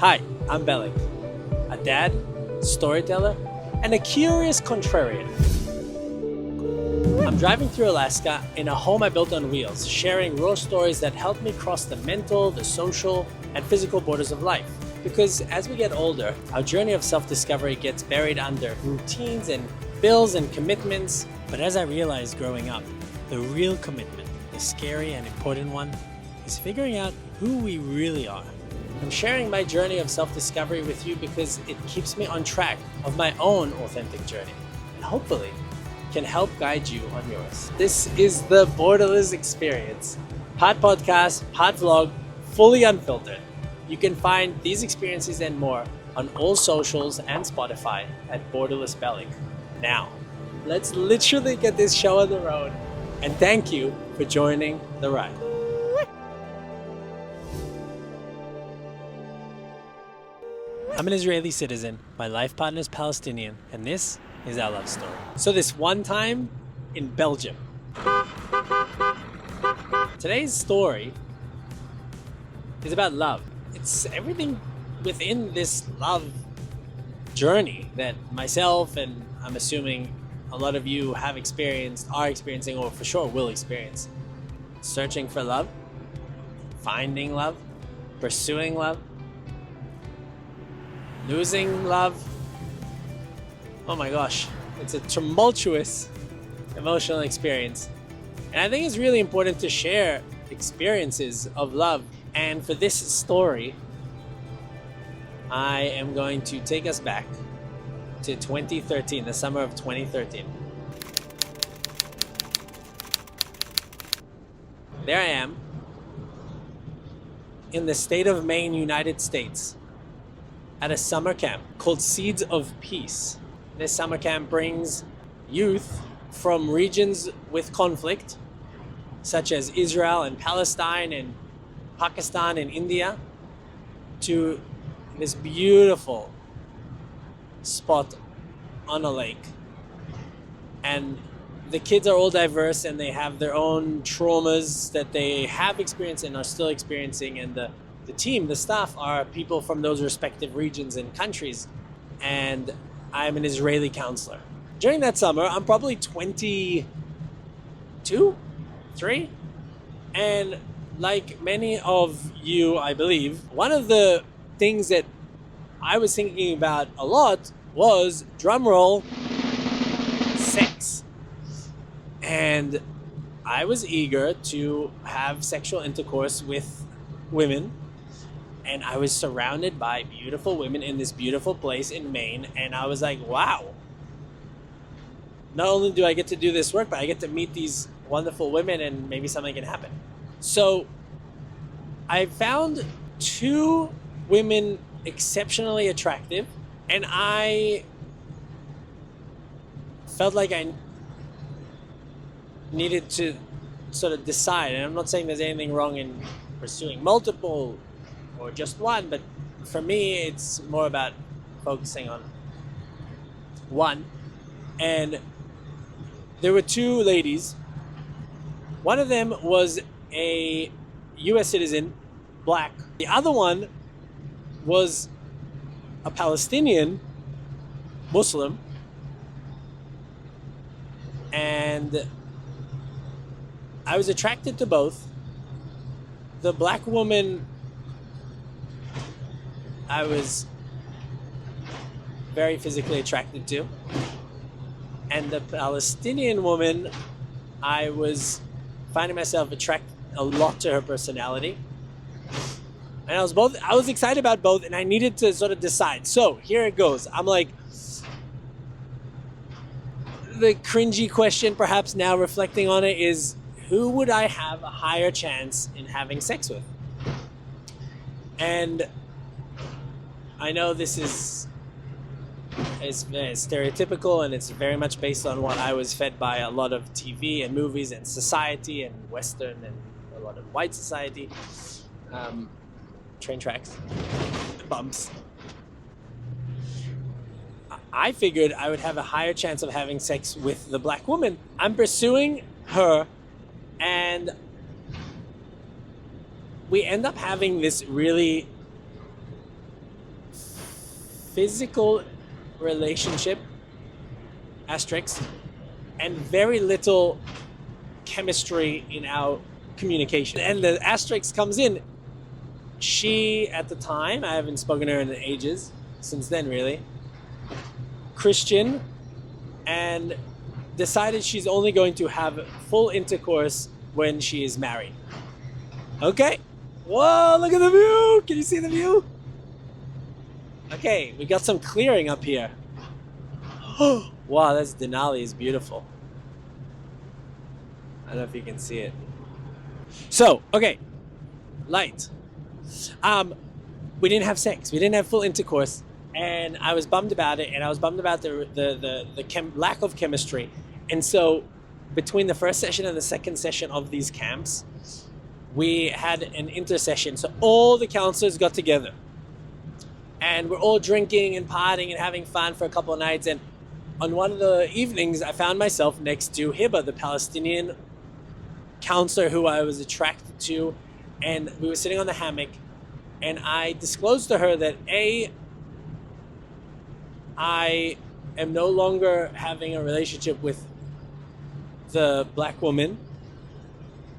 Hi, I'm Belling, a dad, storyteller, and a curious contrarian. I'm driving through Alaska in a home I built on wheels, sharing raw stories that help me cross the mental, the social, and physical borders of life. Because as we get older, our journey of self-discovery gets buried under routines and bills and commitments. But as I realized growing up, the real commitment, the scary and important one, is figuring out who we really are. I'm sharing my journey of self-discovery with you because it keeps me on track of my own authentic journey, and hopefully can help guide you on yours. This is the Borderless Experience. Part podcast, part vlog, fully unfiltered. You can find these experiences and more on all socials and Spotify at Borderless Belling. Now, let's literally get this show on the road, and thank you for joining the ride. I'm an Israeli citizen, my life partner is Palestinian, and this is our love story. So this one time in Belgium. Today's story is about love. It's everything within this love journey that myself and I'm assuming a lot of you have experienced, are experiencing, or for sure will experience. Searching for love, finding love, pursuing love, losing love. Oh my gosh, it's a tumultuous emotional experience. And I think it's really important to share experiences of love. And for this story, I am going to take us back to 2013, the summer of 2013. There I am in the state of Maine, United States, at a summer camp called Seeds of Peace. This summer camp brings youth from regions with conflict, such as Israel and Palestine and Pakistan and India, to this beautiful spot on a lake. And the kids are all diverse and they have their own traumas that they have experienced and are still experiencing, and the team, the staff, are people from those respective regions and countries, and I'm an Israeli counselor. During that summer, I'm probably 22, 3, and like many of you, I believe, one of the things that I was thinking about a lot was, drumroll, sex. And I was eager to have sexual intercourse with women. And I was surrounded by beautiful women in this beautiful place in Maine. And I was like, wow. Not only do I get to do this work, but I get to meet these wonderful women and maybe something can happen. So I found 2 women exceptionally attractive. And I felt like I needed to sort of decide. And I'm not saying there's anything wrong in pursuing multiple or just one, but for me it's more about focusing on one. And there were 2 ladies. One of them was a US citizen, black. The other one was a Palestinian Muslim. And I was attracted to both. The black woman I was very physically attracted to. And the Palestinian woman, I was finding myself attracted a lot to her personality. And I was excited about both, and I needed to sort of decide. So here it goes. I'm like, the cringy question perhaps now reflecting on it is, who would I have a higher chance in having sex with? And I know this is stereotypical, and it's very much based on what I was fed by a lot of TV and movies and society and Western and a lot of white society. Train tracks, bumps. I figured I would have a higher chance of having sex with the black woman. I'm pursuing her, and we end up having this really physical relationship, asterisk, and very little chemistry in our communication. And the asterisk comes in. She, at the time, I haven't spoken to her in ages, since then really, Christian, and decided she's only going to have full intercourse when she is married. Okay. Whoa, look at the view! Can you see the view? Okay, we got some clearing up here. Wow, that's Denali, is beautiful. I don't know if you can see it. So, okay, light. We didn't have sex. We didn't have full intercourse, and I was bummed about it. And I was bummed about the lack of chemistry. And so, between the first session and the second session of these camps, we had an intersession. So all the counselors got together, and we're all drinking and partying and having fun for a couple of nights. And on one of the evenings, I found myself next to Hiba, the Palestinian counselor who I was attracted to, and we were sitting on the hammock, and I disclosed to her that I am no longer having a relationship with the black woman,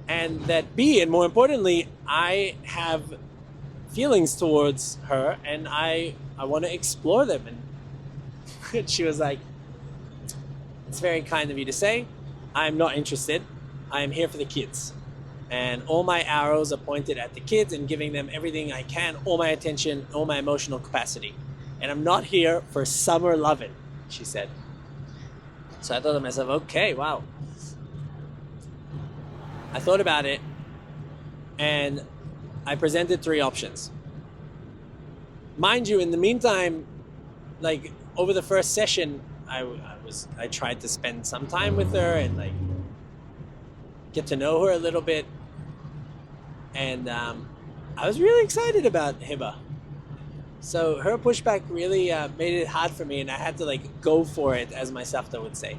and that B, and more importantly, I have feelings towards her, and I want to explore them. And she was like, "It's very kind of you to say. I'm not interested. I am here for the kids. And all my arrows are pointed at the kids and giving them everything I can, all my attention, all my emotional capacity. And I'm not here for summer loving," she said. So I thought to myself, okay, wow. I thought about it, and I presented 3 options. Mind you, in the meantime, like over the first session, I tried to spend some time with her and like get to know her a little bit, and I was really excited about Hiba. So her pushback really made it hard for me, and I had to like go for it, as my Safta would say.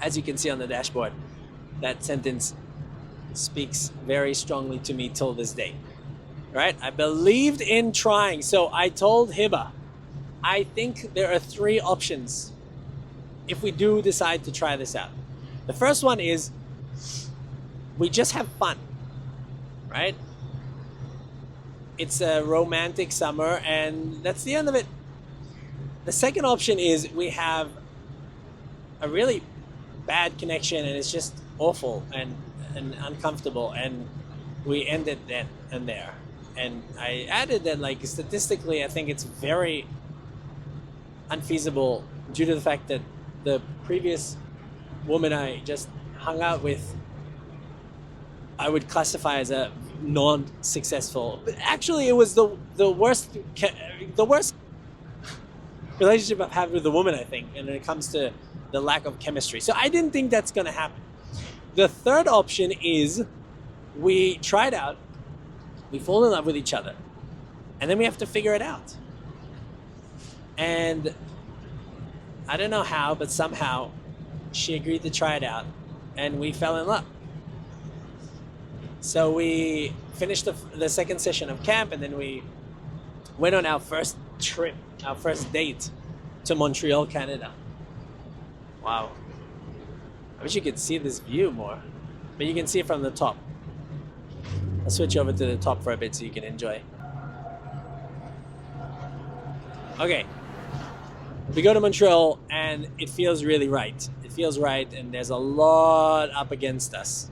As you can see on the dashboard, that sentence speaks very strongly to me till this day. Right? I believed in trying. So I told Hiba, I think there are 3 options if we do decide to try this out. The first one is we just have fun, right? It's a romantic summer, and that's the end of it. The second option is we have a really bad connection, and it's just awful and uncomfortable, and we end it then and there. And I added that, like, statistically, I think it's very unfeasible due to the fact that the previous woman I just hung out with, I would classify as a non-successful. But actually, it was the worst relationship I've had with a woman, I think, and when it comes to the lack of chemistry. So I didn't think that's going to happen. The third option is we try it out, we fall in love with each other, and then we have to figure it out. And I don't know how, but somehow she agreed to try it out, and we fell in love. So we finished the second session of camp, and then we went on our first trip, our first date to Montreal, Canada. Wow. I wish you could see this view more, but you can see it from the top. I'll switch over to the top for a bit so you can enjoy. Okay. We go to Montreal, and it feels really right. It feels right, and there's a lot up against us.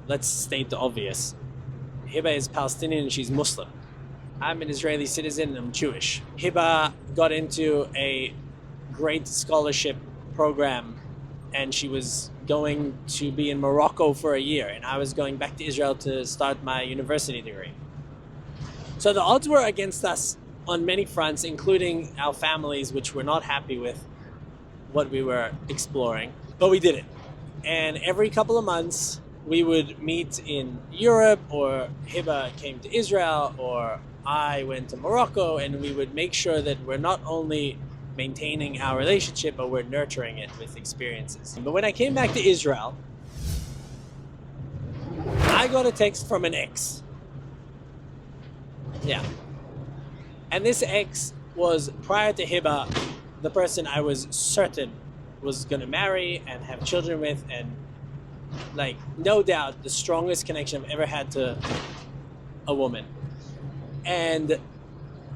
Let's state the obvious. Hiba is Palestinian and she's Muslim. I'm an Israeli citizen and I'm Jewish. Hiba got into a great scholarship program, and she was going to be in Morocco for a year, and I was going back to Israel to start my university degree. So the odds were against us on many fronts, including our families, which were not happy with what we were exploring, but we did it. And every couple of months, we would meet in Europe, or Hiba came to Israel, or I went to Morocco, and we would make sure that we're not only maintaining our relationship, but we're nurturing it with experiences. But when I came back to Israel, I got a text from an ex. Yeah. And this ex was, prior to Hiba, the person I was certain was gonna marry and have children with, and like no doubt the strongest connection I've ever had to a woman. And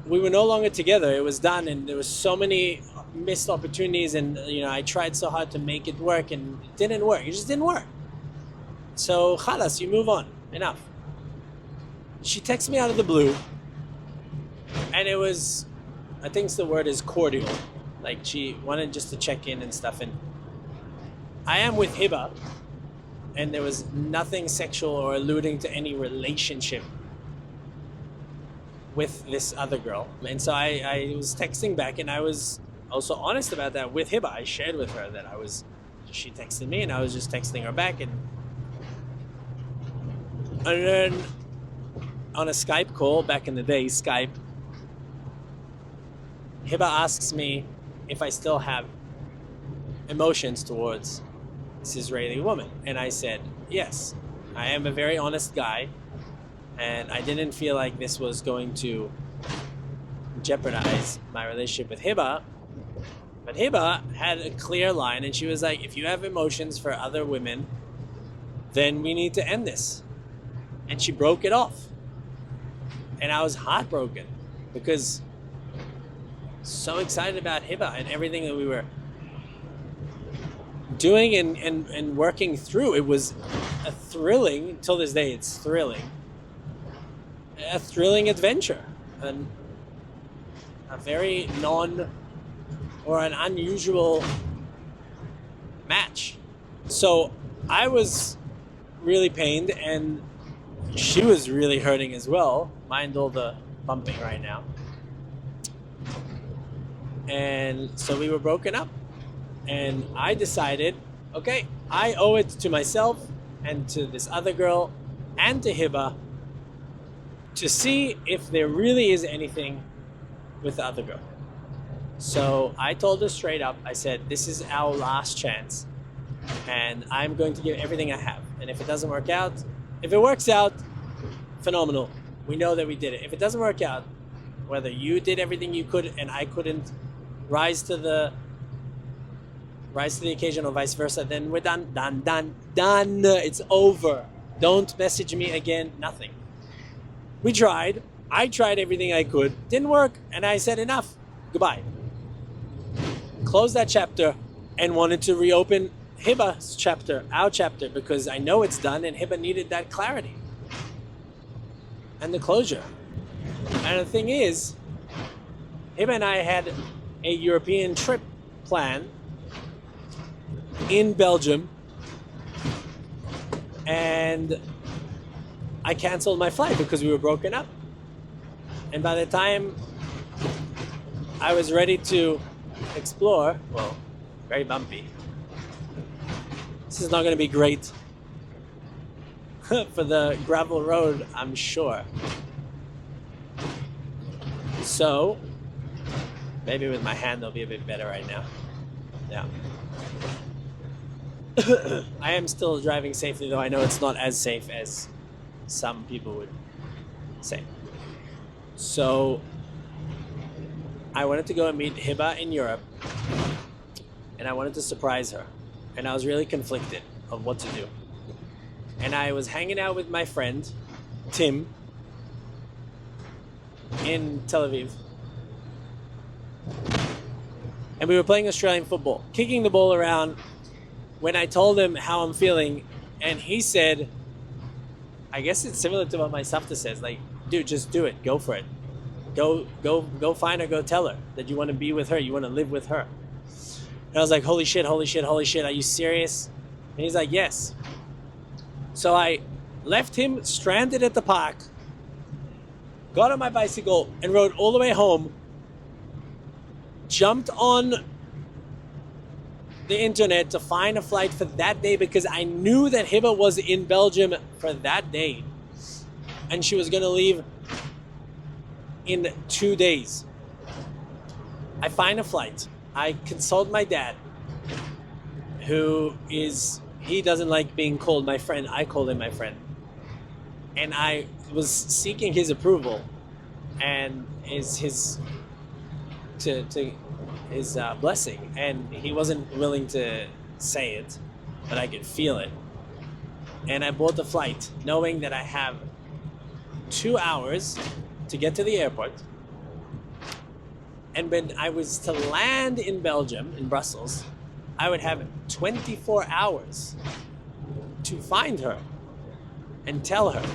we were no longer together. It was done, and there was so many missed opportunities, and I tried so hard to make it work, and it didn't work. It just didn't work. So khalas, you move on. Enough. She texted me out of the blue, and it was, I think the word is cordial. Like, she wanted just to check in and stuff, and I am with Hiba, and there was nothing sexual or alluding to any relationship with this other girl. And so I was texting back, and I was also honest about that with Hiba. I shared with her that she texted me, and I was just texting her back, and then on a Skype call, back in the day, Skype, Hiba asks me if I still have emotions towards this Israeli woman. And I said, yes, I am a very honest guy, and I didn't feel like this was going to jeopardize my relationship with Hiba. But Hiba had a clear line, and she was like, if you have emotions for other women, then we need to end this. And she broke it off. And I was heartbroken because so excited about Hiba and everything that we were doing and working through. It was a thrilling, till this day it's thrilling, a thrilling adventure, and a very an unusual match. So I was really pained, and she was really hurting as well. Mind all the bumping right now. And so we were broken up, and I decided, okay, I owe it to myself and to this other girl and to Hiba to see if there really is anything with the other girl. So I told her straight up, I said, this is our last chance, and I'm going to give everything I have. And if it doesn't work out, if it works out, phenomenal. We know that we did it. If it doesn't work out, whether you did everything you could and I couldn't rise to the occasion, or vice versa, then we're done. It's over. Don't message me again. Nothing. We tried. I tried everything I could. Didn't work. And I said, enough. Goodbye. Closed that chapter and wanted to reopen Hiba's chapter, our chapter, because I know it's done, and Hiba needed that clarity and the closure. And the thing is, Hiba and I had a European trip planned in Belgium, and I canceled my flight because we were broken up. And by the time I was ready to explore, well, very bumpy. This is not going to be great for the gravel road, I'm sure. So, maybe with my hand they'll be a bit better right now. Yeah. I am still driving safely, though I know it's not as safe as some people would say. So, I wanted to go and meet Hiba in Europe, and I wanted to surprise her. And I was really conflicted of what to do. And I was hanging out with my friend, Tim, in Tel Aviv. And we were playing Australian football, kicking the ball around, when I told him how I'm feeling, and he said, I guess it's similar to what my Savta says, like, dude, just do it, go for it. Go find her, go tell her that you want to be with her, you want to live with her. And I was like, holy shit, are you serious? And he's like, yes. So I left him stranded at the park, got on my bicycle and rode all the way home, jumped on the internet to find a flight for that day because I knew that Hiba was in Belgium for that day. And she was going to leave in 2 days. I find a flight. I consult my dad, he doesn't like being called my friend. I called him my friend. And I was seeking his approval and his to his blessing, and he wasn't willing to say it, but I could feel it. And I bought the flight knowing that I have 2 hours to get to the airport. And when I was to land in Belgium, in Brussels, I would have 24 hours to find her and tell her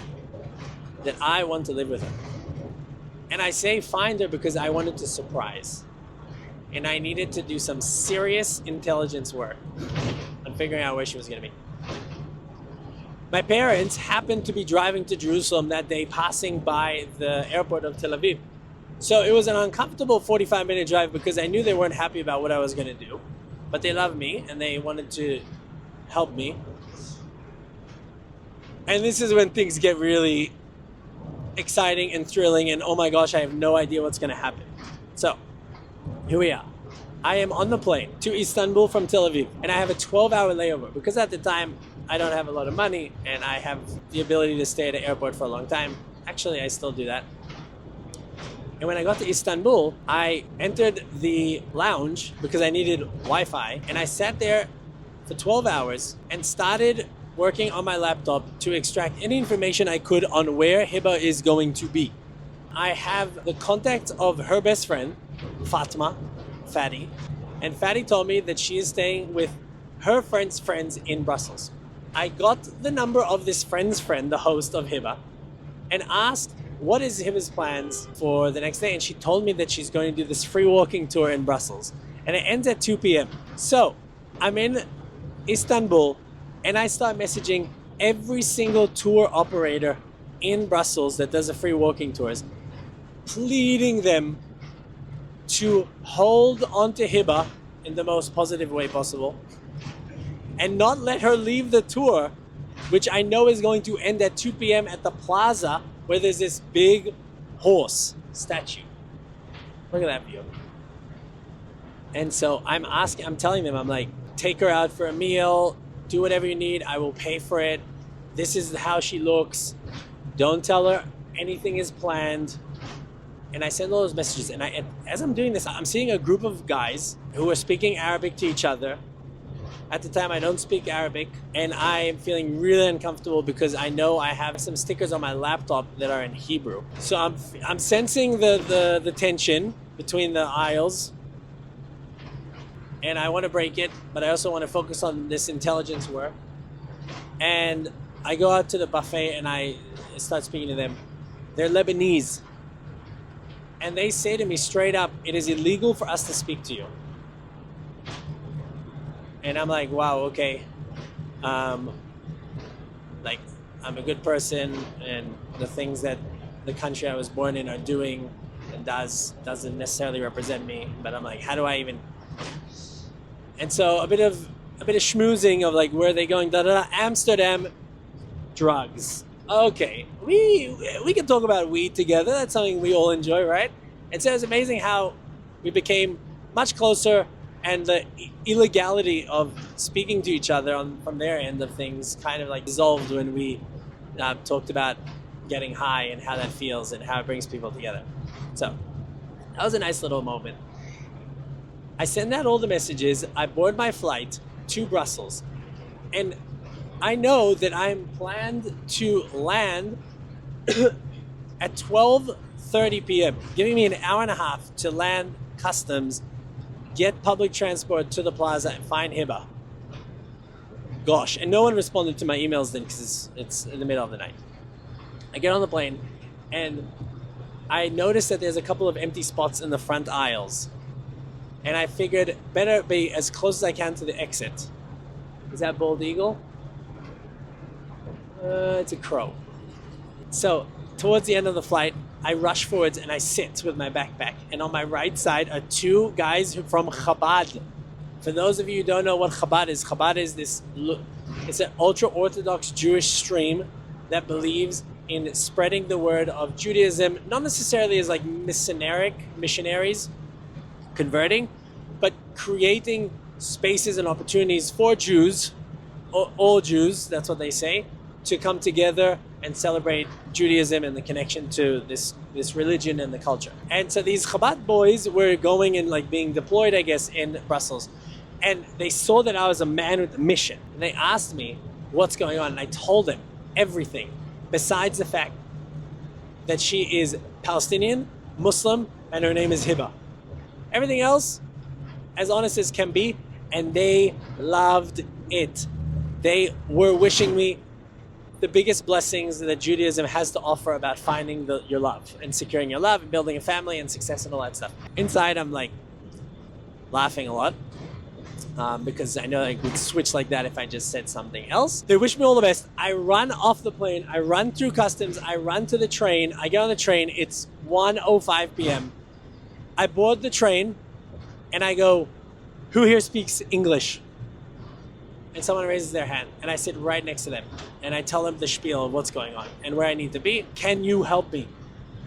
that I want to live with her. And I say find her because I wanted to surprise. And I needed to do some serious intelligence work on figuring out where she was going to be. My parents happened to be driving to Jerusalem that day, passing by the airport of Tel Aviv. So it was an uncomfortable 45-minute drive because I knew they weren't happy about what I was going to do. But they love me and they wanted to help me. And this is when things get really exciting and thrilling, and oh my gosh, I have no idea what's going to happen. So here we are. I am on the plane to Istanbul from Tel Aviv, and I have a 12-hour layover because at the time I don't have a lot of money and I have the ability to stay at the airport for a long time. Actually, I still do that. And when I got to Istanbul, I entered the lounge because I needed Wi-Fi, and I sat there for 12 hours and started working on my laptop to extract any information I could on where Hiba is going to be. I have the contact of her best friend, Fatty, and Fatty told me that she is staying with her friend's friends in Brussels. I got the number of this friend's friend, the host of Hiba, and asked what is Hiba's plans for the next day, and she told me that she's going to do this free walking tour in Brussels, and it ends at 2 p.m. So I'm in Istanbul, and I start messaging every single tour operator in Brussels that does the free walking tours, pleading them to hold onto Hiba in the most positive way possible and not let her leave the tour, which I know is going to end at 2 p.m. at the plaza where there's this big horse statue. Look at that view. And so I'm telling them, I'm like, take her out for a meal, do whatever you need, I will pay for it. This is how she looks. Don't tell her anything is planned. And I send all those messages. And as I'm doing this, I'm seeing a group of guys who are speaking Arabic to each other. At the time, I don't speak Arabic. And I am feeling really uncomfortable because I know I have some stickers on my laptop that are in Hebrew. So I'm sensing the tension between the aisles. And I want to break it, but I also want to focus on this intelligence work. And I go out to the buffet and I start speaking to them. They're Lebanese. And they say to me straight up, it is illegal for us to speak to you. And I'm like, wow, okay. Like, I'm a good person, and the things that the country I was born in are doing and doesn't necessarily represent me. But I'm like, how do I even... And so a bit of schmoozing of like, where are they going? Amsterdam, drugs. Okay, we can talk about weed together. That's something we all enjoy, right? And so it's amazing how we became much closer, and the illegality of speaking to each other from their end of things kind of like dissolved when we talked about getting high and how that feels and how it brings people together. So that was a nice little moment. I send out all the messages. I board my flight to Brussels, and I know that I'm planned to land at 12:30 p.m., giving me an hour and a half to land customs, get public transport to the plaza, and find Hiba. Gosh, and no one responded to my emails then because it's in the middle of the night. I get on the plane, and I notice that there's a couple of empty spots in the front aisles. And I figured better be as close as I can to the exit. Is that bald eagle? It's a crow. So towards the end of the flight, I rush forwards and I sit with my backpack. And on my right side are two guys from Chabad. For those of you who don't know what Chabad is it's an ultra-Orthodox Jewish stream that believes in spreading the word of Judaism, not necessarily as like missionaries converting, but creating spaces and opportunities for Jews, or all Jews, that's what they say, to come together and celebrate Judaism and the connection to this religion and the culture. And so these Chabad boys were going and like being deployed, I guess, in Brussels. And they saw that I was a man with a mission. And they asked me what's going on. And I told them everything besides the fact that she is Palestinian, Muslim, and her name is Hiba. Everything else, as honest as can be, and they loved it. They were wishing me the biggest blessings that Judaism has to offer about finding your love and securing your love and building a family and success and all that stuff. Inside, I'm like laughing a lot because I know I would switch like that if I just said something else. They wish me all the best. I run off the plane. I run through customs. I run to the train. I get on the train. It's 1:05 p.m. I board the train and I go, who here speaks English? And someone raises their hand and I sit right next to them and I tell them the spiel of what's going on and where I need to be. Can you help me?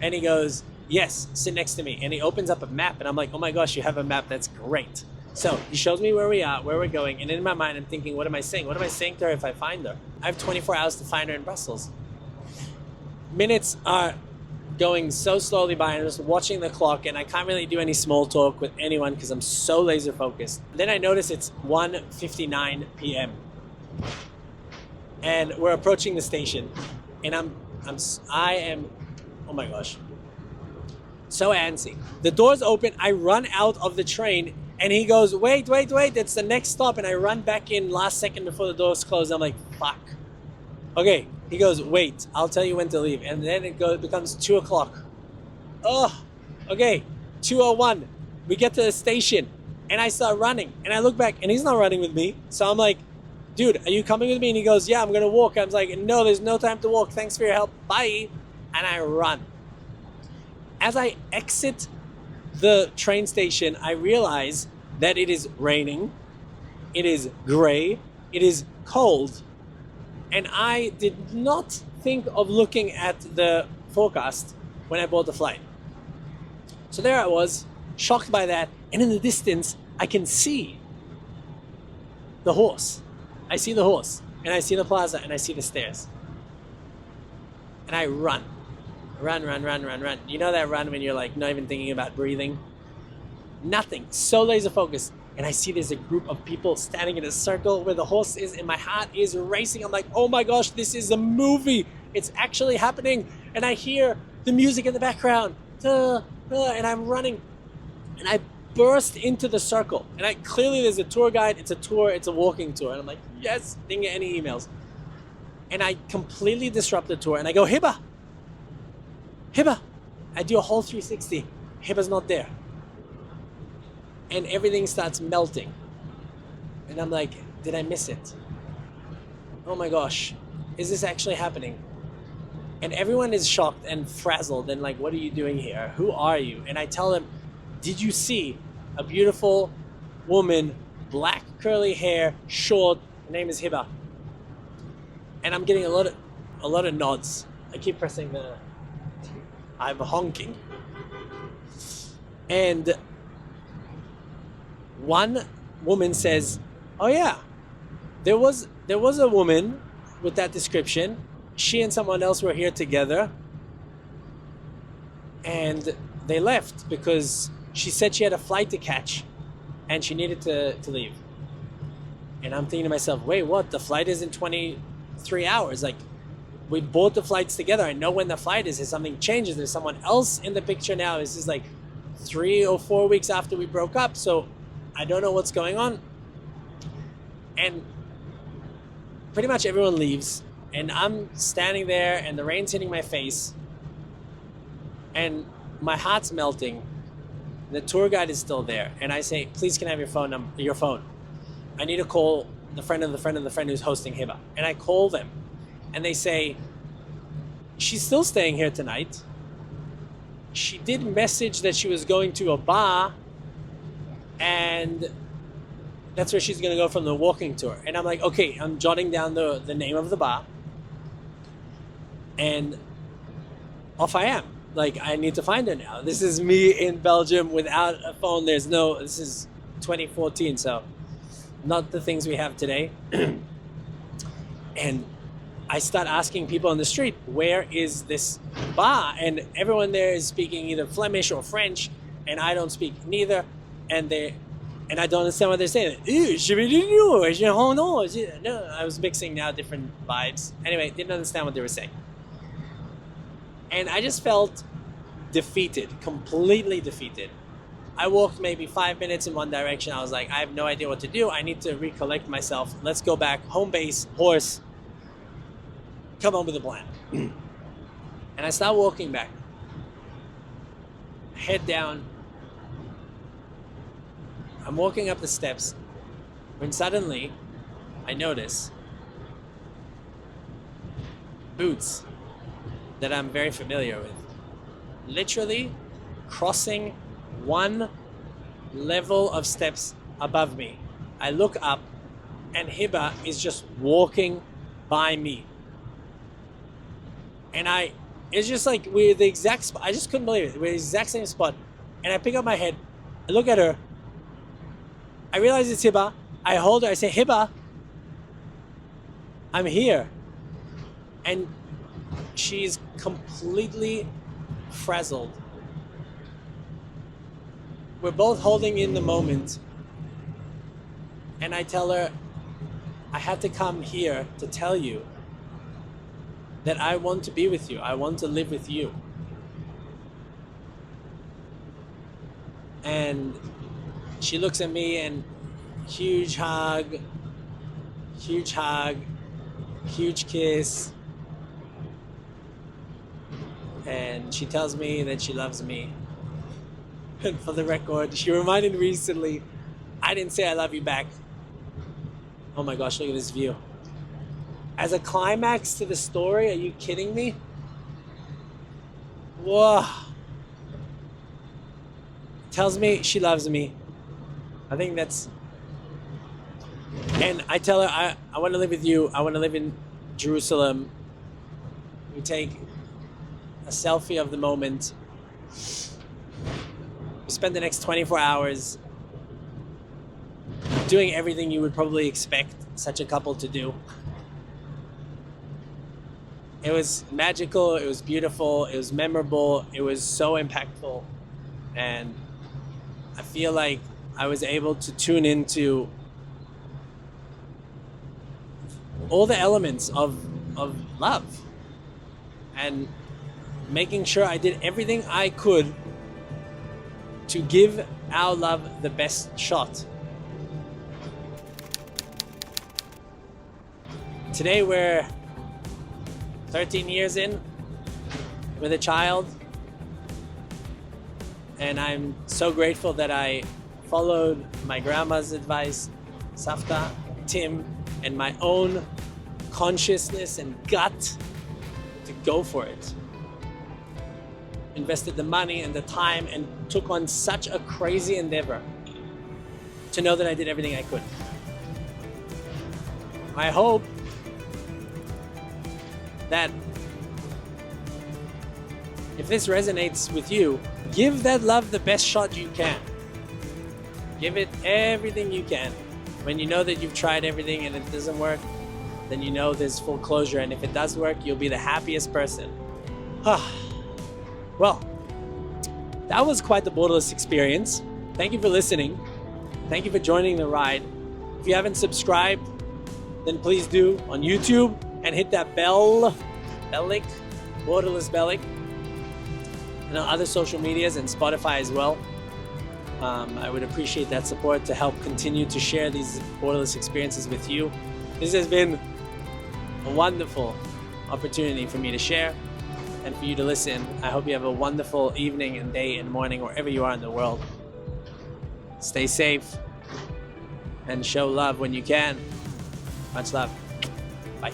And he goes, yes, sit next to me. And he opens up a map and I'm like, oh my gosh, you have a map. That's great. So he shows me where we are, where we're going. And in my mind, I'm thinking, what am I saying? What am I saying to her if I find her? I have 24 hours to find her in Brussels. Minutes are going so slowly by and I'm just watching the clock and I can't really do any small talk with anyone because I'm so laser focused. Then I notice it's 1:59 p.m. and we're approaching the station and I am, oh my gosh, so antsy. The doors open, I run out of the train and he goes, wait, that's the next stop. And I run back in last second before the doors close. I'm like, fuck. Okay. He goes, wait, I'll tell you when to leave. And then it becomes 2 o'clock. Oh, okay, 2:01. We get to the station and I start running and I look back and he's not running with me. So I'm like, dude, are you coming with me? And he goes, yeah, I'm going to walk. I was like, no, there's no time to walk. Thanks for your help. Bye. And I run. As I exit the train station, I realize that it is raining. It is gray. It is cold. And I did not think of looking at the forecast when I bought the flight. So there I was, shocked by that. And in the distance, I can see the horse. I see the horse. And I see the plaza. And I see the stairs. And I run. Run. You know that run when you're like not even thinking about breathing? Nothing. So laser focused. And I see there's a group of people standing in a circle where the horse is and my heart is racing. I'm like, oh my gosh, this is a movie. It's actually happening. And I hear the music in the background. And I'm running. And I burst into the circle. And clearly there's a tour guide. It's a tour. It's a walking tour. And I'm like, yes, didn't get any emails. And I completely disrupt the tour. And I go, Hiba. I do a whole 360. Hiba's not there. And everything starts melting. And I'm like, did I miss it? Oh my gosh, is this actually happening? And everyone is shocked and frazzled and like, what are you doing here? Who are you? And I tell them, did you see a beautiful woman, black curly hair, short, her name is Hiba. And I'm getting a lot of nods. I keep pressing I'm honking. And one woman says, oh yeah, there was a woman with that description. She and someone else were here together and they left because she said she had a flight to catch and she needed to leave. And I'm thinking to myself, wait, what? The flight is in 23 hours. Like, we bought the flights together. I know when the flight is. If something changes, there's someone else in the picture now. This is like 3 or 4 weeks after we broke up. So I don't know what's going on. And pretty much everyone leaves. And I'm standing there and the rain's hitting my face. And my heart's melting. The tour guide is still there. And I say, please can I have your phone? I need to call the friend of the friend of the friend who's hosting Hiba. And I call them. And they say, she's still staying here tonight. She did message that she was going to a bar. And that's where she's going to go from the walking tour. And I'm like, okay, I'm jotting down the name of the bar. And off I am. Like, I need to find her now. This is me in Belgium without a phone. This is 2014, so not the things we have today. And I start asking people on the street, where is this bar? And everyone there is speaking either Flemish or French, and I don't speak neither. And I don't understand what they're saying. No, I was mixing now different vibes. Anyway, didn't understand what they were saying. And I just felt defeated, completely defeated. I walked maybe 5 minutes in one direction. I was like, I have no idea what to do. I need to recollect myself. Let's go back, home base, horse, come on with a plan. And I start walking back, head down. I'm walking up the steps when suddenly I notice boots that I'm very familiar with, literally crossing one level of steps above me. I look up and Hiba is just walking by me. And it's just like we're the exact spot. I just couldn't believe it. We're the exact same spot. And I pick up my head, I look at her, I realize it's Hiba. I hold her, I say, Hiba, I'm here. And she's completely frazzled. We're both holding in the moment. And I tell her, I had to come here to tell you that I want to be with you. I want to live with you. And she looks at me and huge hug, huge kiss. And she tells me that she loves me. And for the record, she reminded me recently, I didn't say I love you back. Oh my gosh, look at this view. As a climax to the story, are you kidding me? Whoa. Tells me she loves me. I think that's... And I tell her, I want to live with you. I want to live in Jerusalem. We take a selfie of the moment. We spend the next 24 hours doing everything you would probably expect such a couple to do. It was magical, it was beautiful, it was memorable, it was so impactful. And I feel like I was able to tune into all the elements of love and making sure I did everything I could to give our love the best shot. Today we're 13 years in with a child, and I'm so grateful that I followed my grandma's advice, Safta, Tim, and my own consciousness and gut to go for it. Invested the money and the time and took on such a crazy endeavor to know that I did everything I could. I hope that if this resonates with you, give that love the best shot you can. Give it everything you can. When you know that you've tried everything and it doesn't work, then you know there's full closure, and if it does work, you'll be the happiest person. Well, that was quite the borderless experience. Thank you for listening. Thank you for joining the ride. If you haven't subscribed, then please do on YouTube and hit that bellic, borderless bellic, and on other social medias and Spotify as well. I would appreciate that support to help continue to share these borderless experiences with you. This has been a wonderful opportunity for me to share and for you to listen. I hope you have a wonderful evening and day and morning wherever you are in the world. Stay safe and show love when you can. Much love. Bye.